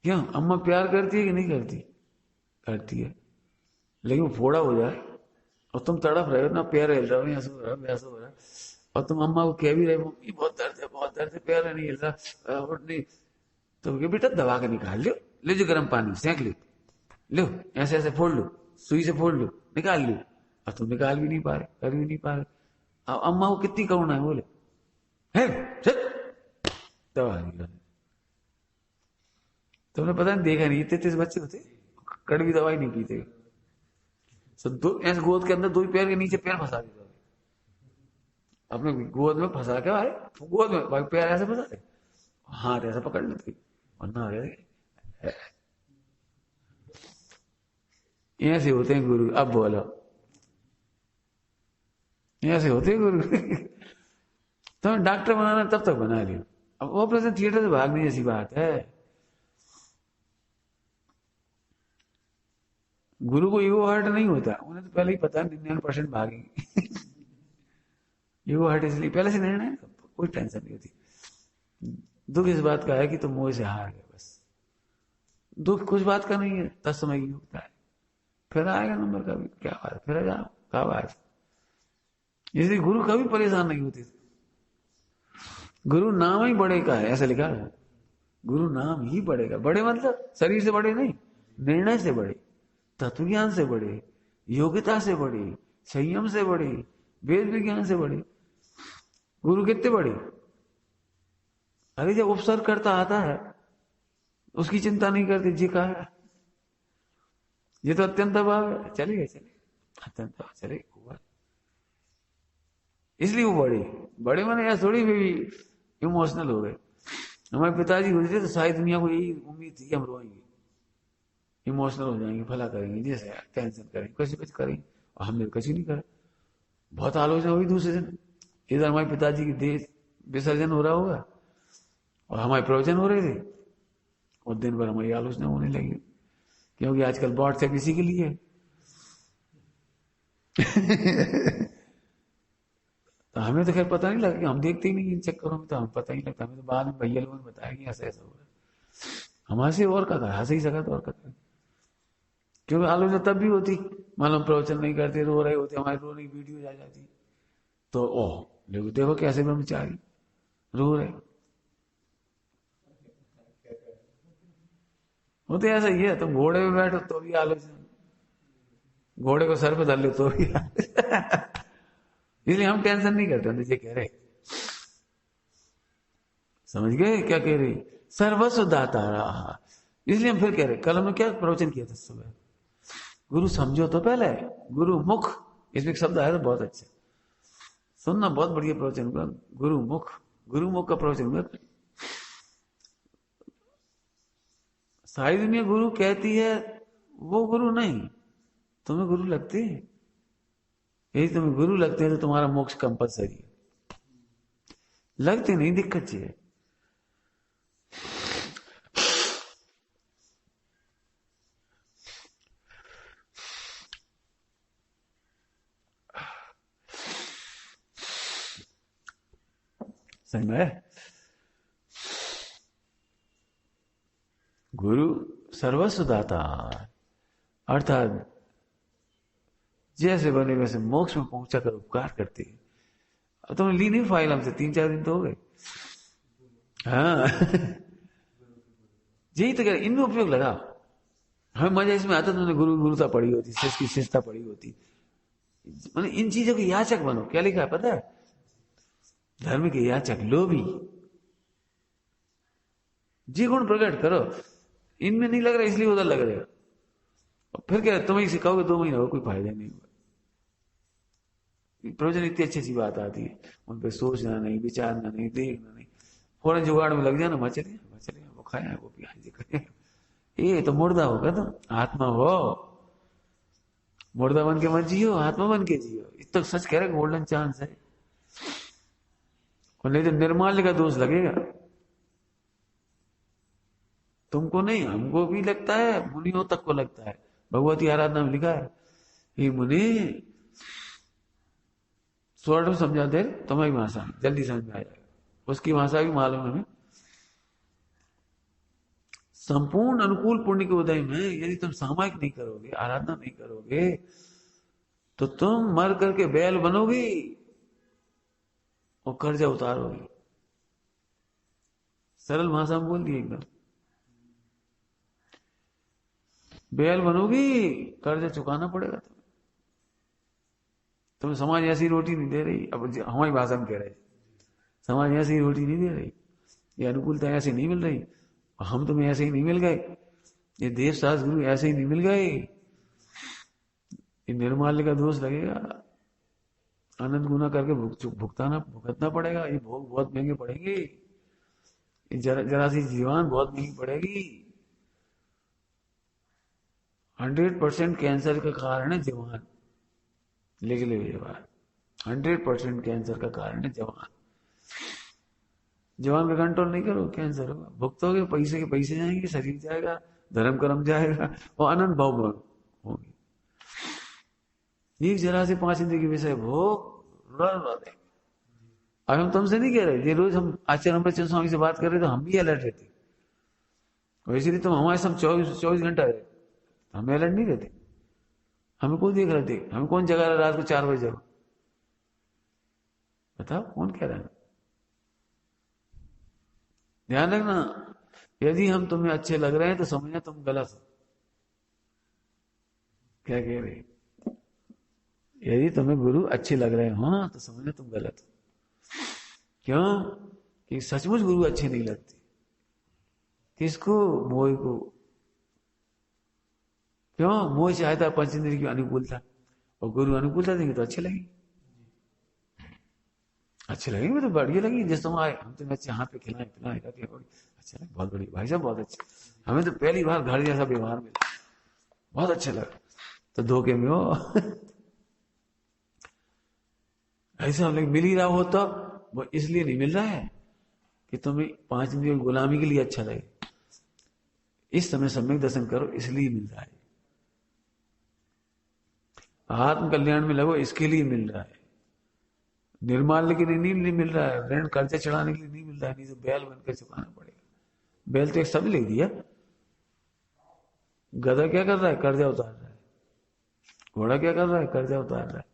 क्यों, अम्मा प्यार करती है कि नहीं करती? करती है, लेकिन वो फोड़ा हो जाए और तुम तड़प रहे हो ना, पैर हिल रहा हो, ऐसा हो रहा है वैसा हो रहा है, और तुम अम्मा को कह भी रहे, मम्मी बहुत दर्द है बहुत दर्द है, पैर नहीं हिल रहा, उठ नहीं, तो ये बेटा दबा के निकाल लो, ले जो गर्म पानी सेंक लो, ऐसे ऐसे फोड़ लो, सुई से फोड़ लो, निकाल लो। अब तुम निकाल भी नहीं पा रहे, कर भी नहीं पा रहे। अब अम्मा को कितनी करुणा है, बोले है चल दबा निकाल। तुमने पता नहीं देखा नहीं, 33 बच्चे होते कड़वी दवाई नहीं पीते, दो ऐसे गोद के अंदर दो ही पैर के नीचे पैर फंसा देते, अपने गोद में फंसा के, भाई गोद में भाई पैर ऐसे फंसा दे, हाथ ऐसा पकड़ लेते, वरना ऐसे होते हैं गुरु। अब बोलो, ऐसे होते हैं गुरु। तो डॉक्टर बनाना तब तक बना लियो, अब ऑपरेशन थिएटर से भागने जैसी बात है। गुरु को ईगो हर्ट नहीं होता, उन्हें तो पहले ही पता है 99% भागेंगे। ईगो हर्ट इसलिए पहले से निर्णय, कोई टेंशन नहीं होती। दुख इस बात का है कि तुम मोह से हार गए, बस दुख कुछ बात का नहीं है, तत्समय की होता है, फिर आएगा नंबर का भी, क्या बात है, फिर जाओ कब आए। इसलिए गुरु कभी परेशान नहीं होते। गुरु नाम ही बड़े का है, ऐसा लिखा है, गुरु नाम ही बड़े का। बड़े मतलब शरीर से बड़े नहीं, निर्णय से बड़े, तत्व ज्ञान से बड़े, योग्यता से बड़े, संयम से बड़े, वेद विज्ञान से बड़े। गुरु कितने बड़े, अरे जब उपसर्ग करता आता है उसकी चिंता नहीं करते, जी का है ये तो अत्यंत अभाव है, चलेगा चलेगा अत्यंत अभाव चलेगा, इसलिए वो बड़े। बड़े माने यार थोड़ी भी इमोशनल हो गए। हमारे पिताजी हुए थे तो सारी दुनिया को यही उम्मीद थी कि हम रोएंगे, इमोशनल हो जाएंगे, भला करेंगे, जैसे यार टेंशन करेंगे, कैसे कुछ करेंगे, और हमने कुछ नहीं करा। बहुत आलोचना हुई दूसरे दिन, इधर हमारे पिताजी की देह विसर्जन हो रहा होगा और हमारे प्रवचन हो रहे थे, और दिन भर हमारी आलोचना होने लगी, क्योंकि आजकल व्हाट्सएप इसी के लिए है। तो हमें तो खैर पता नहीं लगा, हम देखते ही नहीं इन चक्करों में, तो हमें पता ही लगता, हमें तो बाद में भैया लोगों ने बताया कि ऐसा ऐसा हो रहा है। हमारे से और का हंस ही सका तो और का, क्योंकि आलोचना तब भी होती, मालूम प्रवचन नहीं करते, रो रहे होते, हमारे रोने की वीडियो आ जाती, तो ओह देखो कैसे ब्रह्मचारी रो रहे होते। ऐसा ही है, तुम घोड़े में बैठो तो भी आलोचना, घोड़े को सर पे धर लो तो भी। इसलिए हम टेंशन नहीं करते, नीचे कह रहे, समझ गए क्या कह रहे, सर्वस्व दाता रहा। इसलिए हम फिर कह रहे, कल हमने क्या प्रवचन किया था सुबह, गुरु समझो तो पहले, गुरु मुख, इसमें एक शब्द आया था बहुत अच्छा, सुनना बहुत बढ़िया प्रवचन हुआ, गुरु मुख, गुरु मुख का प्रवचन हुआ। सारी दुनिया गुरु कहती है, वो गुरु नहीं, तुम्हें गुरु लगते हैं, यदि तुम्हें गुरु लगते हैं तो तुम्हारा मोक्ष कंपलसरी है, लगते नहीं दिक्कत है। सही में गुरु सर्वस्व दाता, अर्थात जैसे बने वैसे मोक्ष में पहुंचा कर उपकार करते हैं। तुमने ली नहीं फाइल हमसे, 3-4 दिन तो हो गए। हाँ यही तो कह रहे, इनमें उपयोग लगा। हमें मजा इसमें आता, तुमने गुरुता पढ़ी होती, शिष्य की शिष्टता पढ़ी होती। मैंने इन चीजों के याचक बनो। क्या लिखा है पता है? धर्म के याचक, लोभी। जी गुण प्रकट करो। इनमें नहीं लग रहा इसलिए उधर लग रहे हो। फिर क्या तुम्हें सिखाओगे 2 महीने हो, कोई फायदा नहीं हुआ। प्रवचन इतनी अच्छी अच्छी बात आती है, उन पर सोचना नहीं, विचारना नहीं, देखना नहीं, फौरन जुगाड़ में लग जाना। मचले वो खाया, वो पिया, ये करे। ये तो मुर्दा होगा, तो आत्मा हो। मुर्दा बन के मत जियो, आत्मा बन के जियो। इतना सच कह रहे, गोल्डन चांस है। और नहीं तो निर्माल्य का दोष लगेगा तुमको नहीं, हमको भी लगता है, मुनियों तक को लगता है। भगवती आराधना में लिखा है, ये मुनि स्वर्ण समझा दे तुम्हारी भाषा में, जल्दी समझ में आ जाएगा। उसकी भाषा भी मालूम है हमें। संपूर्ण अनुकूल पुण्य के उदय में यदि तुम सामायिक नहीं करोगे, आराधना नहीं करोगे, तो तुम मर करके बैल बनोगी और कर्जा उतारोगी। सरल भाषा में बोल दिए एकदम। बैल बनोगी, कर्जा चुकाना पड़ेगा तुम्हें। समाज ऐसी रोटी नहीं दे रही। अब हमारी भाषा में कह रहे, समाज ऐसी रोटी नहीं दे रही, ये अनुकूलता ऐसे नहीं मिल रही, हम तुम्हें ऐसे ही नहीं मिल गए, ये देव शास्त्र गुरु ऐसे ही नहीं मिल गए। ये निर्माल्य का दोष लगेगा, अनंत गुना करके भुगतना पड़ेगा। ये भोग बहुत महंगे पड़ेंगे। ये जरा सी जीवान बहुत महंगी पड़ेगी। 100% कैंसर का कारण है जवान। लिख ले ये बात, 100% कैंसर का कारण है जवान। जवान का कंट्रोल नहीं करो, कैंसर होगा। भुगतोगे, पैसे के पैसे जाएंगे, शरीर जाएगा, धर्म कर्म जाएगा, और अनंत भाव होंगे। एक जरा से 5 इंद्रिय के विषय भोग दे। अब हम तुमसे नहीं कह रहे, ये रोज हम आचार्य अमृतचंद स्वामी से बात कर रहे, तो हम भी अलर्ट रहते। और इसीलिए तुम हमारे सब 24 घंटा रहते, हमें अलर्ट नहीं रहते। हमें कौन देख रहे थे? हमें कौन जगा रहा रात को 4 बजे जब? बताओ कौन कह रहा है? ध्यान रखना, यदि हम तुम्हें अच्छे लग रहे हैं तो समझना तुम गलत हो। क्या कह रहे? यदि तुम्हें गुरु अच्छे लग रहे हो तो समझना तुम गलत हो। क्यों? कि सचमुच गुरु अच्छे नहीं लगते। किसको? मोह को। क्यों? मोह चाहता है पंचेंद्रिय की अनुकूलता, और गुरु अनुकूलता देंगे तो अच्छे लगेंगे। अच्छे लगेंगे तो बढ़िया लगेंगे। जैसे तुम आए, हम तुम्हें अच्छे हाथ पे खिलाए पिलाए, अच्छा लगे, बहुत बढ़िया भाई साहब, बहुत अच्छे। हमें तो पहली बार घर जैसा व्यवहार मिला, बहुत अच्छा लगा। तो धोखे में हो ऐसे हम लोग मिल ही रहा हो, तो वो इसलिए नहीं मिल रहा है कि तुम्हें 5 इंद्रियों की गुलामी के लिए अच्छा लगे। इस समय सम्यक दर्शन करो, इसलिए मिल रहा है। आत्म कल्याण में लगो, इसके लिए मिल रहा है। निर्माल्य के लिए नहीं मिल रहा है, ऋण कर्जे चढ़ाने के लिए नहीं मिल रहा है। नहीं तो बैल बनकर चुकाना पड़ेगा। बैल तो एक सब लिख दिया। गधा क्या कर रहा है? कर्जा उतार रहा है। घोड़ा क्या कर रहा है? कर्जा उतार रहा है।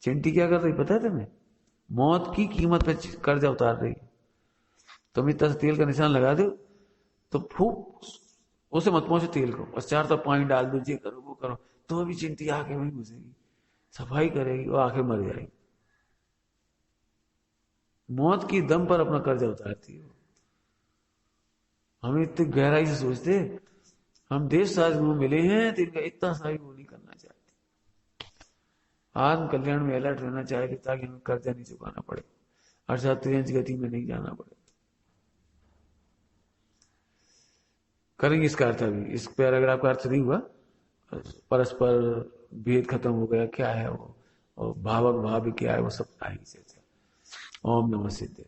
चिंटी क्या कर रही पता है तुम्हें? मौत की कीमत पे कर्जा उतार रही है। तुम इतना तेल का निशान लगा दो तो फूक उसे मत पहुंचो तेल को, और 4 तो पानी डाल दो, ये करो वो करो, तो भी चिंटी आके वहीं घुसेगी, सफाई करेगी, वो आके मर जाएगी। मौत की दम पर अपना कर्जा उतारती है। हम इतनी गहराई से सोचते, हम देश शास्त्र गुरु मिले हैं तो इनका इतना सही वो नहीं करना चाहते। आत्म कल्याण में अलर्ट रहना चाहिए, ताकि हमें कर्जा नहीं चुकाना पड़े, अर्थात त्रियंच गति में नहीं जाना पड़े। करेंगे इसका अर्थ अभी। इस पैराग्राफ का अर्थ नहीं हुआ, परस्पर भेद खत्म हो गया, क्या है वो, और भावक भाव क्या है वो सब आएंगे। ओम नमः सिद्धे।